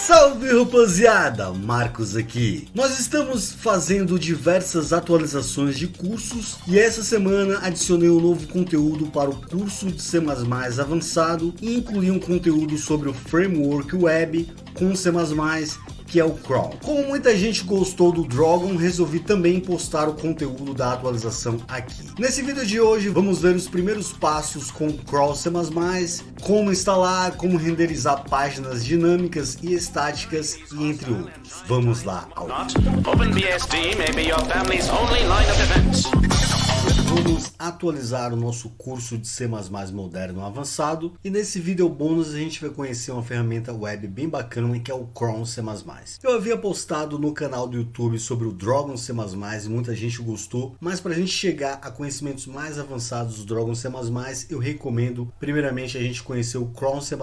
Salve rapaziada, Marcos aqui. Nós estamos fazendo diversas atualizações de cursos e essa semana adicionei um novo conteúdo para o curso de C++ avançado e incluí um conteúdo sobre o framework web com C++, que é o Crawl. Como muita gente gostou do Dragon, resolvi também postar o conteúdo da atualização aqui. Nesse vídeo de hoje vamos ver os primeiros passos com o Crawl C++, como instalar, como renderizar páginas dinâmicas e estáticas e entre outros. Vamos lá ao OpenBSD may be your family's only line of defense. Vamos atualizar o nosso curso de C++ moderno avançado e nesse vídeo bônus a gente vai conhecer uma ferramenta web bem bacana que é o Crawl C++. Eu havia postado no canal do YouTube sobre o Dragon C++ e muita gente gostou, mas para a gente chegar a conhecimentos mais avançados do Dragon C++, eu recomendo primeiramente a gente conhecer o Crawl C++,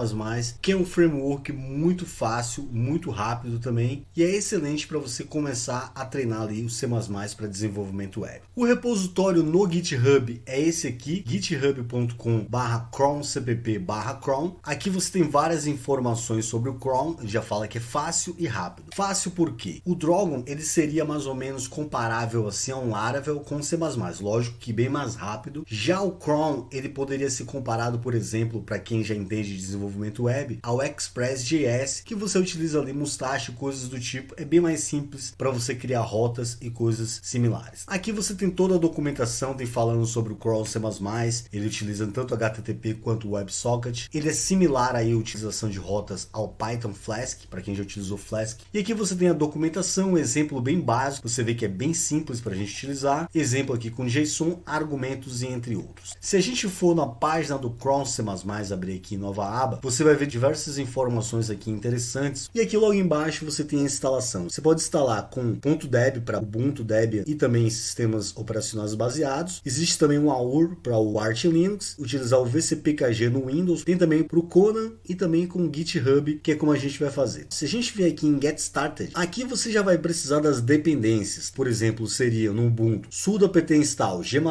que é um framework muito fácil, muito rápido também e é excelente para você começar a treinar ali o C++ para desenvolvimento web. O repositório no GitHub é esse aqui, github.com/crawlcpp/crawl. Aqui você tem várias informações sobre o Crawl, ele já fala que é fácil e rápido. Fácil por quê? O Dragon ele seria mais ou menos comparável assim a um Laravel com C++, lógico que bem mais rápido. Já o Crawl ele poderia ser comparado, por exemplo, para quem já entende de desenvolvimento web, ao Express.js, que você utiliza ali Mustache, coisas do tipo, é bem mais simples para você criar rotas e coisas similares. Aqui você tem toda a documentação, tem falando sobre o Crawl C++, ele utiliza tanto HTTP quanto o WebSocket, ele é similar aí à utilização de rotas ao Python Flask, para quem já utilizou Flask, e aqui você tem a documentação, um exemplo bem básico, você vê que é bem simples para a gente utilizar, exemplo aqui com JSON, argumentos e entre outros. Se a gente for na página do Crawl C++, abrir aqui nova aba, você vai ver diversas informações aqui interessantes, e aqui logo embaixo você tem a instalação. Você pode instalar com .deb para Ubuntu, Debian e também sistemas operacionais baseados. Existe também um AUR para o Arch Linux, utilizar o VCPKG no Windows, tem também para o Conan e também com o GitHub, que é como a gente vai fazer. Se a gente vier aqui em Get Started, aqui você já vai precisar das dependências. Por exemplo, seria no Ubuntu sudo apt install g++,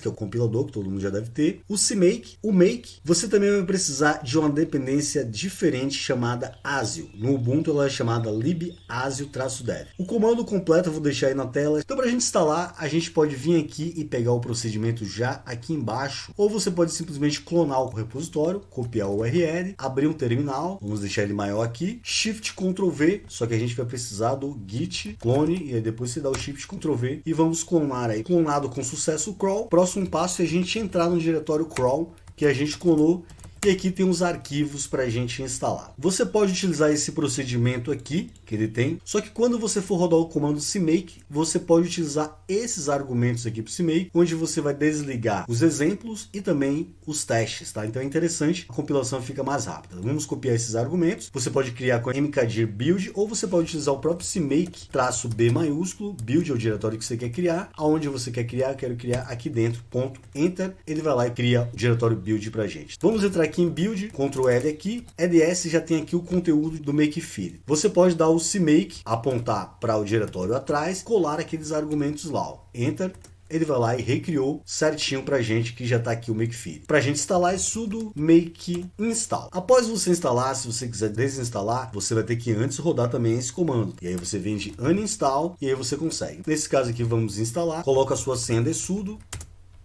que é o compilador que todo mundo já deve ter, o CMake, o Make. Você também vai precisar de uma dependência diferente chamada Asio. No Ubuntu ela é chamada libasio-dev. O comando completo eu vou deixar aí na tela. Então para a gente instalar, a gente pode vir aqui e pegar o procedimento já aqui embaixo, ou você pode simplesmente clonar o repositório, copiar o URL, abrir um terminal, vamos deixar ele maior aqui, Shift Ctrl V, só que a gente vai precisar do git clone e aí depois você dá o Shift Ctrl V e vamos clonar aí. Clonado com sucesso o crawl, próximo passo é a gente entrar no diretório crawl que a gente clonou. E aqui tem os arquivos para a gente instalar. Você pode utilizar esse procedimento aqui, que ele tem, só que quando você for rodar o comando CMake, você pode utilizar esses argumentos aqui para o CMake, onde você vai desligar os exemplos e também os testes, tá? Então é interessante, a compilação fica mais rápida. Vamos copiar esses argumentos, você pode criar com mkdir build, ou você pode utilizar o próprio CMake, -B maiúsculo, build é o diretório que você quer criar, aonde você quer criar, quero criar aqui dentro, ponto, enter, ele vai lá e cria o diretório build pra gente. Vamos entrar aqui em build, Ctrl L aqui, EDS já tem aqui o conteúdo do Makefile. Você pode dar o CMake, apontar para o diretório atrás, colar aqueles argumentos lá, ó. Enter, ele vai lá e recriou certinho pra gente que já tá aqui o Makefile. Pra gente instalar é sudo make install. Após você instalar, se você quiser desinstalar, você vai ter que antes rodar também esse comando. E aí você vem de uninstall e aí você consegue. Nesse caso aqui vamos instalar, coloca a sua senha de sudo.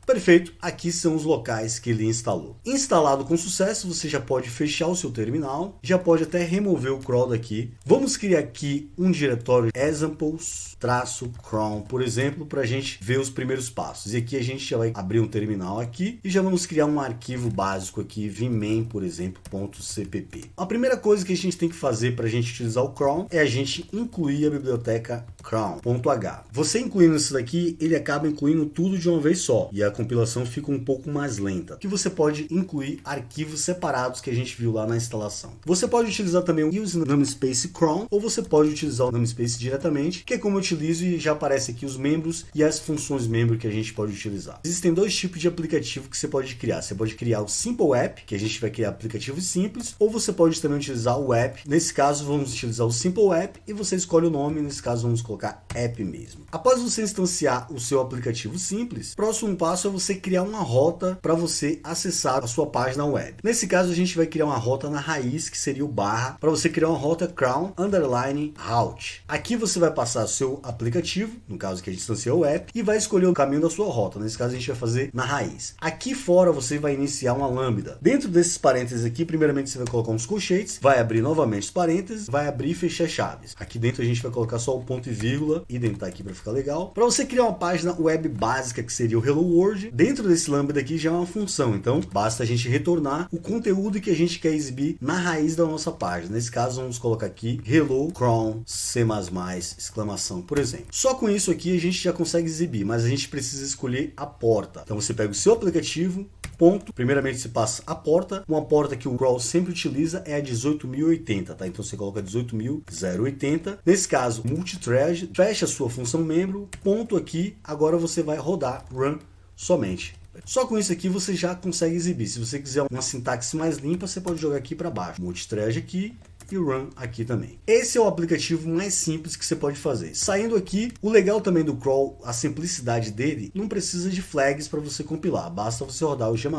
Perfeito, aqui são os locais que ele instalou. Instalado com sucesso, você já pode fechar o seu terminal, já pode até remover o crawl daqui. Vamos criar aqui um diretório examples-crawl, por exemplo, para a gente ver os primeiros passos. E aqui a gente já vai abrir um terminal aqui e já vamos criar um arquivo básico aqui, vmain, por exemplo, .cpp. A primeira coisa que a gente tem que fazer para a gente utilizar o crawl é a gente incluir a biblioteca crawl.h. Você incluindo isso daqui, ele acaba incluindo tudo de uma vez só e a compilação fica um pouco mais lenta, que você pode incluir arquivos separados que a gente viu lá na instalação. Você pode utilizar também o use namespace crawl, ou você pode utilizar o namespace diretamente, que é como eu utilizo e já aparece aqui os membros e as funções membro que a gente pode utilizar. Existem dois tipos de aplicativo que você pode criar. Você pode criar o Simple App, que a gente vai criar aplicativos simples, ou você pode também utilizar o app. Nesse caso, vamos utilizar o Simple App e você escolhe o nome, nesse caso vamos colocar app mesmo. Após você instanciar o seu aplicativo simples, próximo passo passo é você criar uma rota para você acessar a sua página web. Nesse caso a gente vai criar uma rota na raiz, que seria o barra, para você criar uma rota cron_route. Aqui você vai passar seu aplicativo, no caso que a gente instancia o app, e vai escolher o caminho da sua rota. Nesse caso a gente vai fazer na raiz. Aqui fora você vai iniciar uma lambda. Dentro desses parênteses aqui, primeiramente você vai colocar uns colchetes, vai abrir novamente os parênteses, vai abrir e fechar chaves. Aqui dentro a gente vai colocar só o ponto e vírgula, indentar aqui para ficar legal. Para você criar uma página web básica, que seria o Hello World, dentro desse lambda aqui já é uma função, então basta a gente retornar o conteúdo que a gente quer exibir na raiz da nossa página. Nesse caso vamos colocar aqui Hello Cron C++, exclamação, por exemplo. Só com isso aqui a gente já consegue exibir, mas a gente precisa escolher a porta. Então você pega o seu aplicativo, ponto, primeiramente você passa a porta, uma porta que o crawl sempre utiliza é a 18.080, tá? Então você coloca 18.080, nesse caso multithread, fecha a sua função membro, ponto aqui, agora você vai rodar run somente. Só com isso aqui você já consegue exibir. Se você quiser uma sintaxe mais limpa, você pode jogar aqui para baixo, multithread aqui e run aqui também. Esse é o aplicativo mais simples que você pode fazer. Saindo aqui, o legal também do crawl, a simplicidade dele, não precisa de flags para você compilar, basta você rodar o g++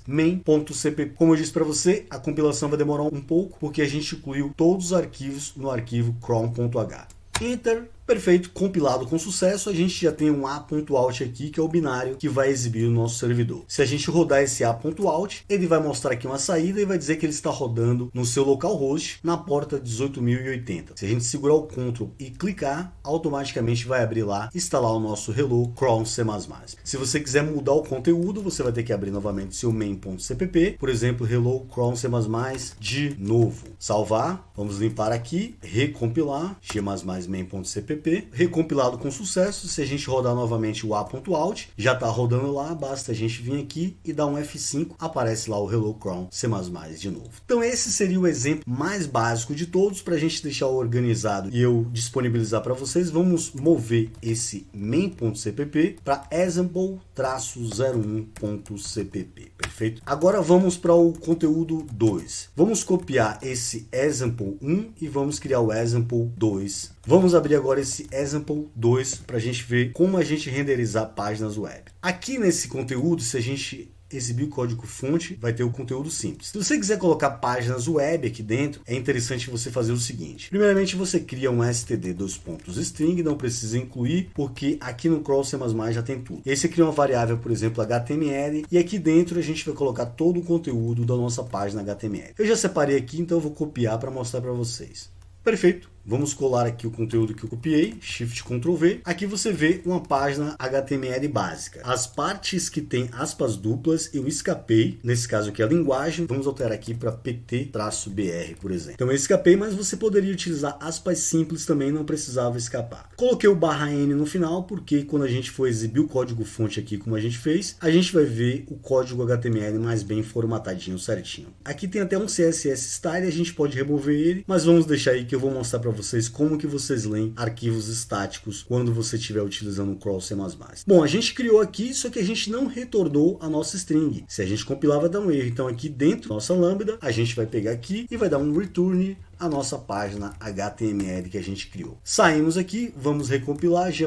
main.cpp. Como eu disse para você, a compilação vai demorar um pouco, porque a gente incluiu todos os arquivos no arquivo cron.h. Enter. Perfeito, compilado com sucesso, a gente já tem um a.out aqui, que é o binário que vai exibir no nosso servidor. Se a gente rodar esse a.out, ele vai mostrar aqui uma saída e vai dizer que ele está rodando no seu localhost na porta 18.080. Se a gente segurar o Ctrl e clicar, automaticamente vai abrir lá, instalar o nosso Hello Cron C++. Se você quiser mudar o conteúdo, você vai ter que abrir novamente seu main.cpp, por exemplo, Hello Cron C++ de novo. Salvar, vamos limpar aqui, recompilar, g++ main.cpp, recompilado com sucesso. Se a gente rodar novamente o a.out, já está rodando lá, basta a gente vir aqui e dar um F5, aparece lá o Hello Cron C++ de novo. Então esse seria o exemplo mais básico de todos. Para a gente deixar organizado e eu disponibilizar para vocês, vamos mover esse main.cpp para example-01.cpp, perfeito? Agora vamos para o conteúdo 2. Vamos copiar esse example 1 e vamos criar o example 2. Vamos abrir agora esse example 2 para a gente ver como a gente renderizar páginas web. Aqui nesse conteúdo, se a gente exibir o código-fonte, vai ter o conteúdo simples. Se você quiser colocar páginas web aqui dentro, é interessante você fazer o seguinte. Primeiramente, você cria um std:\string, não precisa incluir, porque aqui no crawl C++ já tem tudo. E aí você cria uma variável, por exemplo, HTML, e aqui dentro a gente vai colocar todo o conteúdo da nossa página HTML. Eu já separei aqui, então eu vou copiar para mostrar para vocês. Perfeito. Vamos colar aqui o conteúdo que eu copiei, Shift Ctrl V. Aqui você vê uma página HTML básica. As partes que tem aspas duplas eu escapei, nesse caso aqui a linguagem, vamos alterar aqui para pt-br, por exemplo. Então eu escapei, mas você poderia utilizar aspas simples também, não precisava escapar. Coloquei o /n no final, porque quando a gente for exibir o código-fonte aqui, como a gente fez, a gente vai ver o código HTML mais bem formatadinho, certinho. Aqui tem até um CSS style, a gente pode remover ele, mas vamos deixar aí que eu vou mostrar para vocês como que vocês leem arquivos estáticos quando você estiver utilizando o crawl C++. Bom, a gente criou aqui, só que a gente não retornou a nossa string. Se a gente compilar, vai dar um erro. Então aqui dentro da nossa lambda, a gente vai pegar aqui e vai dar um return a nossa página HTML que a gente criou. Saímos aqui, vamos recompilar, g++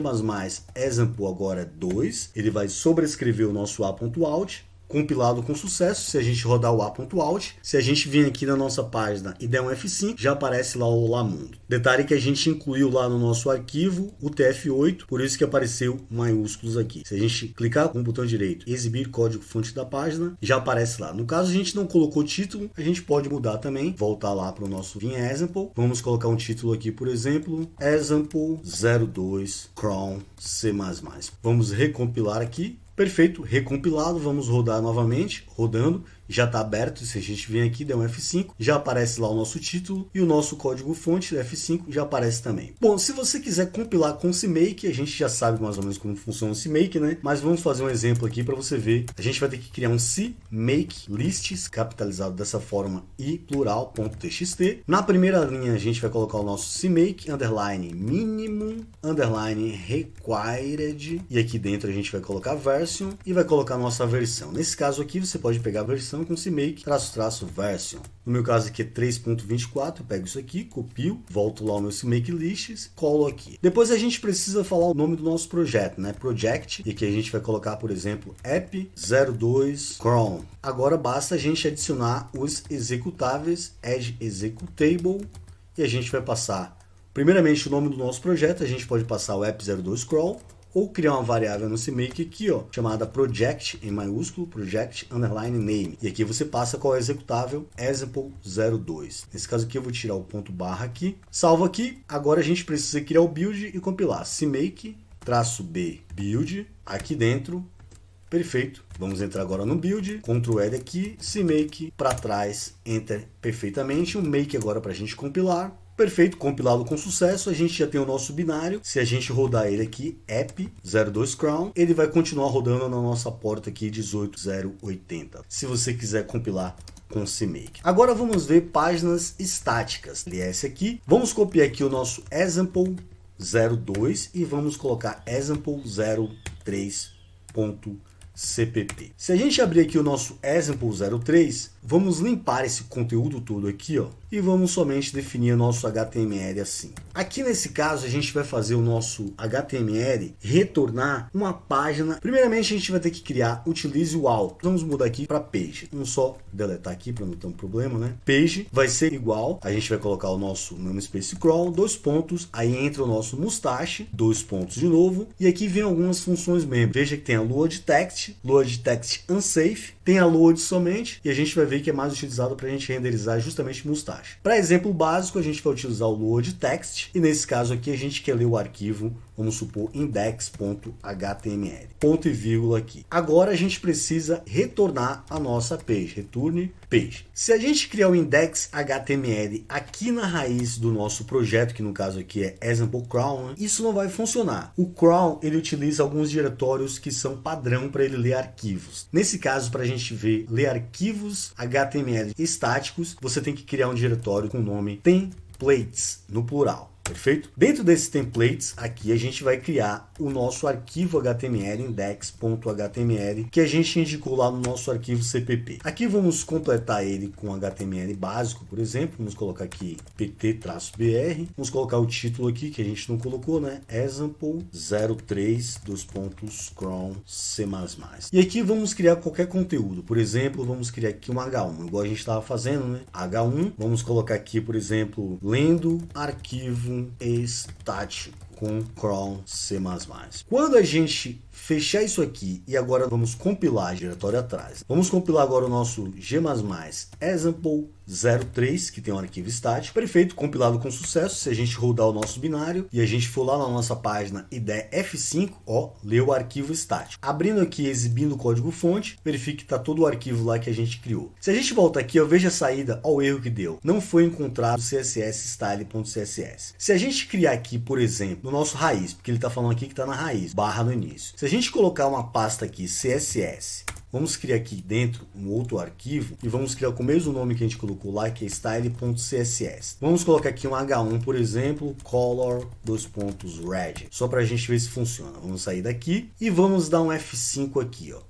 example agora 2, ele vai sobrescrever o nosso a.out, compilado com sucesso. Se a gente rodar o a.out, se a gente vir aqui na nossa página e der um F5, já aparece lá o Olá Mundo. Detalhe que a gente incluiu lá no nosso arquivo o TF8, por isso que apareceu maiúsculos aqui. Se a gente clicar com o botão direito, exibir código-fonte da página, já aparece lá. No caso a gente não colocou título, a gente pode mudar também, voltar lá para o nosso Vim Example. Vamos colocar um título aqui, por exemplo, Example 02 Cron C++. Vamos recompilar aqui. Perfeito, recompilado, vamos rodar novamente, rodando, já está aberto. Se a gente vem aqui, der um F5, já aparece lá o nosso título e o nosso código-fonte, F5, já aparece também. Bom, se você quiser compilar com CMake, a gente já sabe mais ou menos como funciona o CMake, né? Mas vamos fazer um exemplo aqui para você ver. A gente vai ter que criar um CMake lists, capitalizado dessa forma e plural.txt. Na primeira linha, a gente vai colocar o nosso CMake, underline minimum, underline required, e aqui dentro a gente vai colocar version e vai colocar a nossa versão. Nesse caso aqui, você pode pegar a versão versão com CMake --version. No meu caso aqui é 3.24, eu pego isso aqui, copio, volto lá ao meu CMake lists, colo aqui. Depois a gente precisa falar o nome do nosso projeto, né? Project, e aqui a gente vai colocar, por exemplo, app02 cron. Agora basta a gente adicionar os executáveis add executable e a gente vai passar primeiramente o nome do nosso projeto, a gente pode passar o app02 cron ou criar uma variável no CMake aqui, ó, chamada project em maiúsculo, project underline name. E aqui você passa qual é o executável example02. Nesse caso aqui eu vou tirar o ponto barra aqui, salvo aqui. Agora a gente precisa criar o build e compilar CMake -b build aqui dentro. Perfeito. Vamos entrar agora no build, Ctrl L aqui, CMake para trás, enter perfeitamente. Um make agora para a gente compilar. Perfeito, compilado com sucesso, a gente já tem o nosso binário. Se a gente rodar ele aqui, app02 cron, ele vai continuar rodando na nossa porta aqui 18080. Se você quiser compilar com CMake. Agora vamos ver páginas estáticas. Esse aqui, vamos copiar aqui o nosso example02 e vamos colocar example03.cpp. Se a gente abrir aqui o nosso example03, vamos limpar esse conteúdo todo aqui, ó, e vamos somente definir o nosso HTML assim. Aqui nesse caso a gente vai fazer o nosso HTML retornar uma página. Primeiramente a gente vai ter que criar utilize o auto. Vamos mudar aqui para page. Vamos só deletar aqui para não ter um problema, né? Page vai ser igual, a gente vai colocar o nosso namespace crawl, 2 pontos, aí entra o nosso mustache, 2 pontos de novo, e aqui vem algumas funções membro. Veja que tem a load text unsafe, tem a load somente, e a gente vai ver que é mais utilizado para a gente renderizar justamente mustache. Para exemplo básico, a gente vai utilizar o load text, e nesse caso aqui a gente quer ler o arquivo, vamos supor, index.html. Ponto e vírgula aqui. Agora a gente precisa retornar a nossa page, return page. Se a gente criar o index.html aqui na raiz do nosso projeto, que no caso aqui é example cron, isso não vai funcionar. O cron, ele utiliza alguns diretórios que são padrão para ele ler arquivos. Nesse caso, para a gente ler arquivos HTML estáticos, você tem que criar um diretório com o nome templates, no plural. Perfeito? Dentro desses templates, aqui a gente vai criar o nosso arquivo HTML, index.html, que a gente indicou lá no nosso arquivo CPP. Aqui vamos completar ele com HTML básico, por exemplo. Vamos colocar aqui pt-br. Vamos colocar o título aqui, que a gente não colocou, né? Example03, cron C++. E aqui vamos criar qualquer conteúdo. Por exemplo, vamos criar aqui um H1, igual a gente estava fazendo, né? H1, vamos colocar aqui, por exemplo, lendo arquivo estático com cron C++. Quando a gente fechar isso aqui e agora vamos compilar diretório atrás. Vamos compilar agora o nosso G++ example03, que tem um arquivo estático. Perfeito, compilado com sucesso. Se a gente rodar o nosso binário e a gente for lá na nossa página e der F5, ó, leu o arquivo estático. Abrindo aqui, exibindo o código fonte, verifique que está todo o arquivo lá que a gente criou. Se a gente volta aqui, eu vejo a saída, ó, o erro que deu. Não foi encontrado css style.css. Se a gente criar aqui, por exemplo, no nosso raiz, porque ele está falando aqui que está na raiz, barra no início. Se a gente colocar uma pasta aqui, CSS, vamos criar aqui dentro um outro arquivo e vamos criar com o mesmo nome que a gente colocou lá, que é style.css. Vamos colocar aqui um H1, por exemplo, color red, só para a gente ver se funciona. Vamos sair daqui e vamos dar um F5 aqui, ó.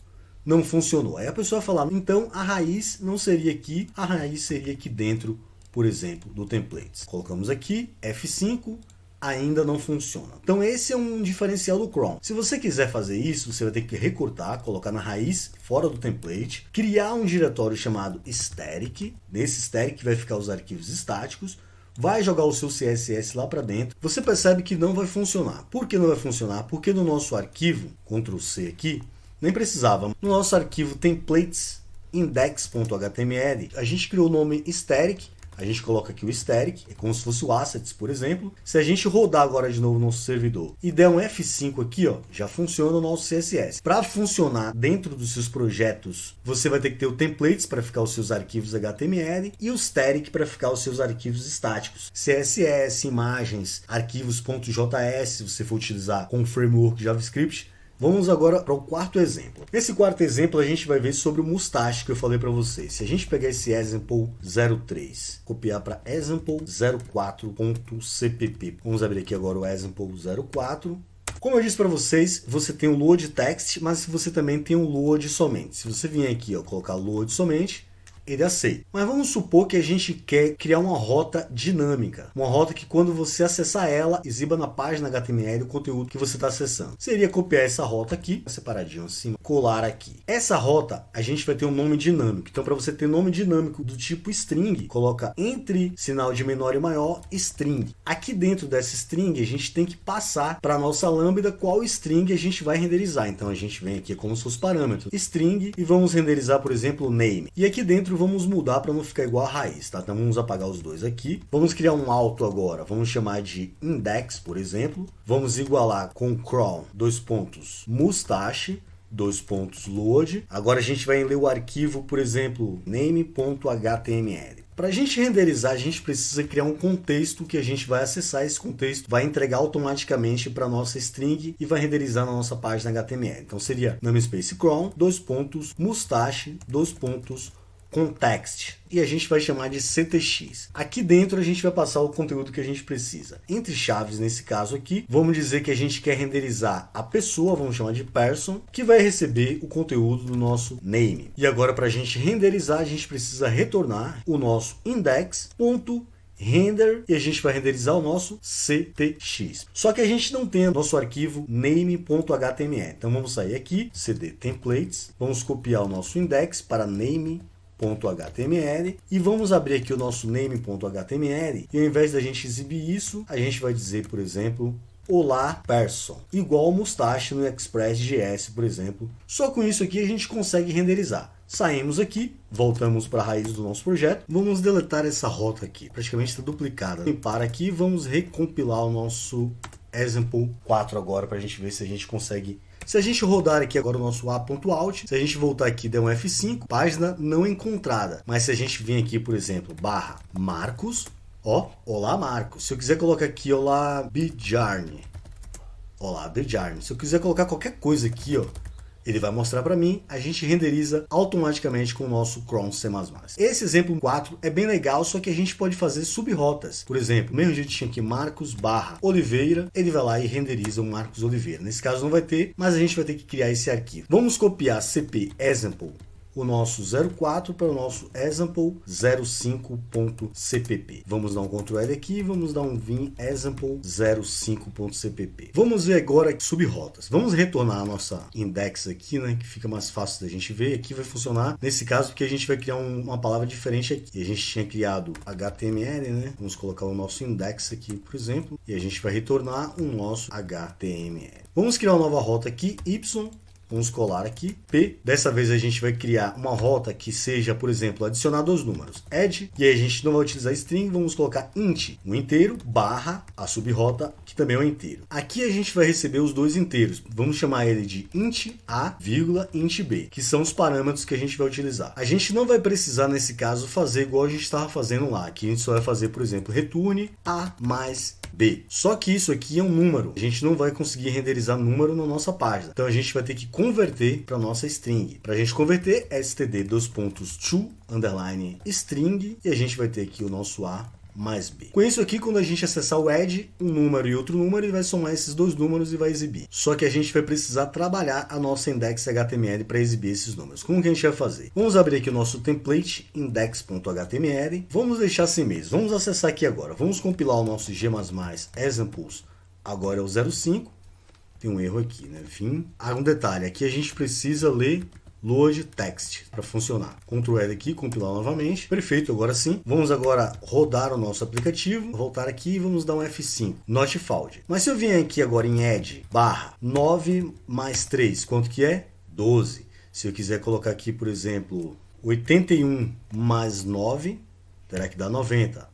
Não funcionou. Aí a pessoa vai falar, então a raiz não seria aqui, a raiz seria aqui dentro, por exemplo, do templates. Colocamos aqui, F5, ainda não funciona. Então esse é um diferencial do cron. Se você quiser fazer isso, você vai ter que recortar, colocar na raiz, fora do template, criar um diretório chamado static. Nesse static vai ficar os arquivos estáticos, vai jogar o seu CSS lá para dentro. Você percebe que não vai funcionar. Por que não vai funcionar? Porque no nosso arquivo, Ctrl C aqui, nem precisava. No nosso arquivo templates index.html, a gente criou o nome static. A gente coloca aqui o static, é como se fosse o assets, por exemplo. Se a gente rodar agora de novo o nosso servidor e der um F5 aqui, ó, já funciona o nosso CSS. Para funcionar dentro dos seus projetos, você vai ter que ter o templates para ficar os seus arquivos HTML e o static para ficar os seus arquivos estáticos. CSS, imagens, arquivos.js, se você for utilizar com o framework JavaScript. Vamos agora para o quarto exemplo. Nesse quarto exemplo a gente vai ver sobre o mustache que eu falei para vocês. Se a gente pegar esse example03, copiar para example04.cpp. Vamos abrir aqui agora o example04, Como eu disse para vocês, você tem o load text, mas você também tem o load somente. Se você vier aqui, ó, colocar load somente, ele aceita. Mas vamos supor que a gente quer criar uma rota dinâmica. Uma rota que quando você acessar ela, exiba na página HTML o conteúdo que você está acessando. Seria copiar essa rota aqui, separadinho assim, colar aqui. Essa rota, a gente vai ter um nome dinâmico. Então, para você ter nome dinâmico do tipo string, coloca entre sinal de menor e maior, string. Aqui dentro dessa string, a gente tem que passar para a nossa lambda qual string a gente vai renderizar. Então, a gente vem aqui como seus parâmetros, string, e vamos renderizar, por exemplo, name. E aqui dentro vamos mudar para não ficar igual a raiz, tá? Então vamos apagar os dois aqui. Vamos criar um auto agora. Vamos chamar de index, por exemplo. Vamos igualar com cron, mustache, load. Agora a gente vai ler o arquivo, por exemplo, name.html. Para a gente renderizar, a gente precisa criar um contexto que a gente vai acessar. Esse contexto vai entregar automaticamente para a nossa string e vai renderizar na nossa página HTML. Então seria namespace cron, mustache, context, e a gente vai chamar de ctx. Aqui dentro a gente vai passar o conteúdo que a gente precisa. Entre chaves, nesse caso aqui, vamos dizer que a gente quer renderizar a pessoa, vamos chamar de person, que vai receber o conteúdo do nosso name. E agora, para a gente renderizar, a gente precisa retornar o nosso index.render e a gente vai renderizar o nosso ctx. Só que a gente não tem o nosso arquivo name.html. Então vamos sair aqui, cd templates, vamos copiar o nosso index para name.html e vamos abrir aqui o nosso name.html e ao invés da gente exibir isso, a gente vai dizer, por exemplo, olá person, igual mustache no Express.js, por exemplo. Só com isso aqui a gente consegue renderizar. Saímos aqui, voltamos para a raiz do nosso projeto, vamos deletar essa rota aqui, praticamente está duplicada. Limpar aqui, vamos recompilar o nosso example 4 agora para a gente ver se a gente consegue. Se a gente rodar aqui agora o nosso a.out, se a gente voltar aqui e der um F5, página não encontrada. Mas se a gente vir aqui, por exemplo, /Marcos, ó, olá Marcos. Se eu quiser colocar aqui, olá Bjarne, se eu quiser colocar qualquer coisa aqui, ó, ele vai mostrar para mim, a gente renderiza automaticamente com o nosso cron C++. Esse exemplo 4 é bem legal, só que a gente pode fazer sub-rotas. Por exemplo, mesmo jeito tinha aqui Marcos /Oliveira, ele vai lá e renderiza o Marcos Oliveira. Nesse caso não vai ter, mas a gente vai ter que criar esse arquivo. Vamos copiar cp example, o nosso 04 para o nosso example 05.cpp. Vamos dar um Ctrl L aqui, vamos dar um vim example 05.cpp. Vamos ver agora sub-rotas. Vamos retornar a nossa index aqui, né, que fica mais fácil da gente ver. Aqui vai funcionar nesse caso porque a gente vai criar uma palavra diferente aqui. A gente tinha criado HTML, né? Vamos colocar o nosso index aqui, por exemplo, e a gente vai retornar o nosso HTML. Vamos criar uma nova rota aqui, y. Vamos colar aqui, P. Dessa vez a gente vai criar uma rota que seja, por exemplo, adicionar dois números, add, e aí a gente não vai utilizar string, vamos colocar int, um inteiro, barra, a subrota, que também é um inteiro. Aqui a gente vai receber os dois inteiros, vamos chamar ele de int a, int b, que são os parâmetros que a gente vai utilizar. A gente não vai precisar, nesse caso, fazer igual a gente estava fazendo lá, que a gente só vai fazer, por exemplo, return a mais b. Só que isso aqui é um número, a gente não vai conseguir renderizar número na nossa página, então a gente vai ter que converter para nossa string. Para a gente converter, std::to _string e a gente vai ter aqui o nosso a mais b. Com isso aqui, quando a gente acessar o add, um número e outro número, ele vai somar esses dois números e vai exibir. Só que a gente vai precisar trabalhar a nossa index.html para exibir esses números. Como que a gente vai fazer? Vamos abrir aqui o nosso template index.html. Vamos deixar assim mesmo. Vamos acessar aqui agora. Vamos compilar o nosso G++ examples. Agora é o 05. Tem um erro aqui, né? Vim. Um detalhe, aqui a gente precisa ler load text para funcionar. Ctrl L aqui, compilar novamente. Perfeito, agora sim. Vamos agora rodar o nosso aplicativo, voltar aqui e vamos dar um F5. Not found. Mas se eu vier aqui agora em add, /9 mais 3, quanto que é? 12. Se eu quiser colocar aqui, por exemplo, 81 mais 9, terá que dar 90.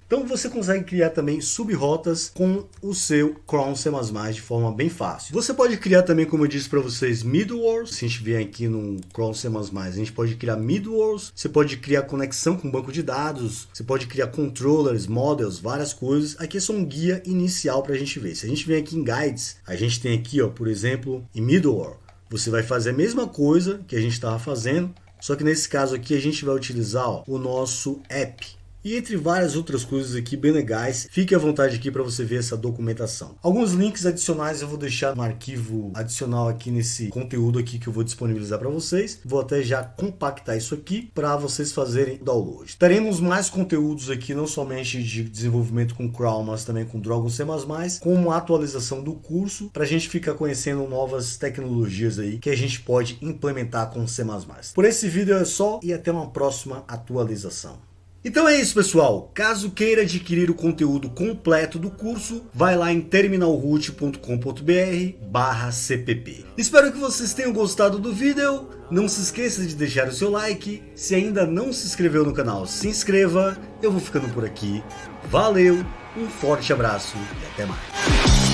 Então você consegue criar também sub-rotas com o seu cron C++ de forma bem fácil. Você pode criar também, como eu disse para vocês, middlewares. Se a gente vier aqui no cron C++, a gente pode criar middlewares. Você pode criar conexão com banco de dados. Você pode criar controllers, models, várias coisas. Aqui é só um guia inicial para a gente ver. Se a gente vier aqui em guides, a gente tem aqui, ó, por exemplo, em middleware. Você vai fazer a mesma coisa que a gente estava fazendo, só que nesse caso aqui a gente vai utilizar, ó, o nosso app. e entre várias outras coisas aqui bem legais. Fique à vontade aqui para você ver essa documentação. Alguns links adicionais eu vou deixar no arquivo adicional aqui nesse conteúdo aqui que eu vou disponibilizar para vocês. Vou até já compactar isso aqui para vocês fazerem download. Teremos mais conteúdos aqui, não somente de desenvolvimento com Crawl, mas também com Dragon C++, com uma atualização do curso para a gente ficar conhecendo novas tecnologias aí que a gente pode implementar com C++. Por esse vídeo é só e até uma próxima atualização. Então é isso, pessoal. Caso queira adquirir o conteúdo completo do curso, vai lá em terminalroot.com.br/cpp. Espero que vocês tenham gostado do vídeo. Não se esqueça de deixar o seu like. Se ainda não se inscreveu no canal, se inscreva. Eu vou ficando por aqui. Valeu, um forte abraço e até mais.